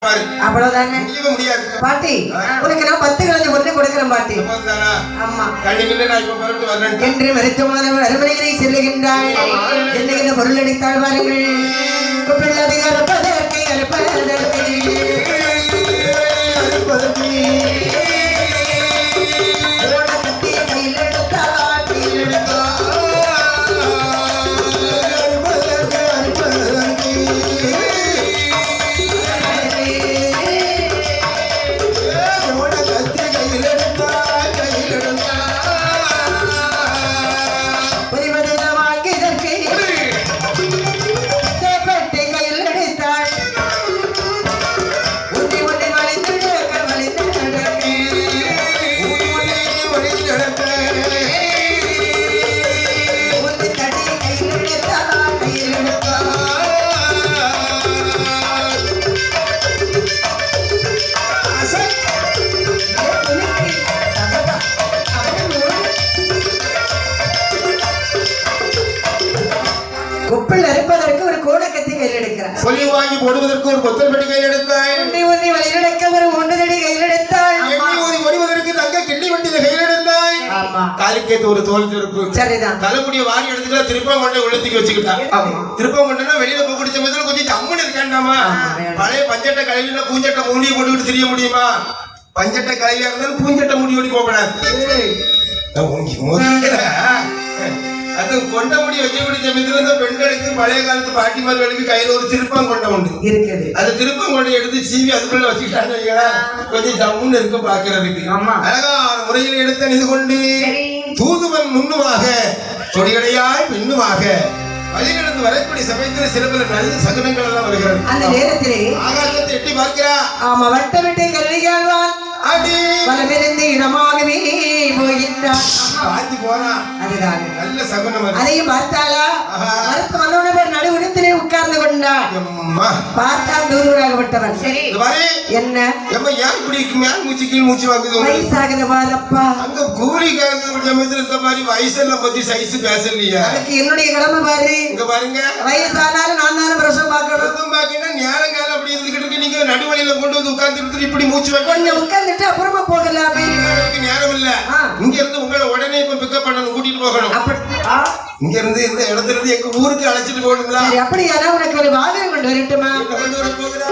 அவ்வளவுதானே பாட்டி. உனக்கு நான் 10 கிழங்கு ஒண்ணு கொடுக்கிறேன் பாட்டி. ஆமா என்று மருத்துவமானவர் அரண்மனைகளை செல்லுகின்றாள். என்ன பொருள் அடித்தாள் பாருங்கள். கொப்பில் அறுப்பதற்கு ஒரு கோடக்கத்தை கையில் எடுக்கிறார். சொல்லி வாங்கி போடுவதற்கு ஒரு கொத்தல் பெட்டி கையில் எடுத்தாள். ஒன்றை வழிநடக்க ஒரு ஒன்றுதடி கையில் எடுத்தாள். எண்ணி ஒடிவதற்கு தங்க கிண்டி வண்டியில கையில் எடுத்தாள். காலிக்கேத்து ஒரு தோல் திருப்பு. சரிதான். தலைமுடிய வாரி எடுத்துட்டா திருப்பம் கொண்டே உள்ளத்துக்கு வச்சுக்கிட்டா. திருப்பம் கொண்டா வெளியில போய் குடிச்ச மாதிரி கொஞ்சம் ஜம்முன்னு இருக்காண்டாமா. பழைய பஞ்சட்டை கலையில பூஞ்சட்டை மூடியை போட்டுக்கிட்டு தெரிய முடியுமா? பஞ்சட்டை கலையா இருந்தாலும் பூஞ்சட்டை மூடி ஓடி போகக்கூடாது. அது கொண்ட முடி வைக்கக்கூடிய சமயத்துல பெண்களுக்கு பழைய காலத்து பாட்டிமார்களுக்கு கையில ஒரு திருப்பம் கொண்ட உண்டு இருக்குது. அது திருப்பம் கொண்டை எடுத்து சீவி அதுக்குள்ள வச்சுக்கிட்டாங்க. கொஞ்சம் ஜம்முன்னு இருக்க பாக்குறதுக்கு அழகான முறையில் எடுத்த இது கொண்டு தூதுவன் முன்னுமாக தொடிகடையாய் பின்னுமாக வழிநடந்து வரக்கூடிய சமயத்தில் சில பல நல்ல சகுனங்கள் எல்லாம் வருகிறது. அந்த நேரத்திலே ஆகாசத்தை எட்டி பார்க்கிறார். ஆமா வட்டமிட்டு கருதியாழ்வான் வலமிருந்து இடமாகவே போகின்றான். பார்த்து போறான். அதுதான் நல்ல சகுனம். அதையும் பார்த்தாளா? மறுத்து வந்தவுடனே நடுவுடத்திலே உட்கார்ந்து கொண்டான். பார்த்தால் தூதுவராகப்பட்டவன். சரி என்ன ஏன் இப்படி மேல் மூச்சு கீழ் மூச்சு வாங்குது? வயசாகுது பாரப்பா. அங்க கூலிக்காரங்க இந்த மாதிரி வயசெல்லாம் பத்தி சைஸ் பேசலையா? அதுக்கு என்னுடைய கடமை பாரு. இங்க பாருங்க, வயசானாலும் நான் தானே பிரசவம் பார்க்கணும். பாக்கணும் நேரம் காலம் அப்படி இருந்துகிட்டு நீங்க நடுவழியில கொண்டு வந்து உட்கார்ந்து இப்படி மூச்சு கொஞ்சம் உட்கார்ந்துட்டு அப்புறமா போகலாம். நேரம் இல்ல. இங்க இருந்து உங்களை உடனே இப்ப பிக்கப் பண்ணணும், கூட்டிட்டு போகணும். இங்க இருந்து இந்த இடத்துல இருந்து எங்க ஊருக்கு அழைச்சிட்டு போகணுங்களா? அப்படியானா உனக்கு ஒரு வாகனம் கொண்டு வரட்டுமா? போகிறேன்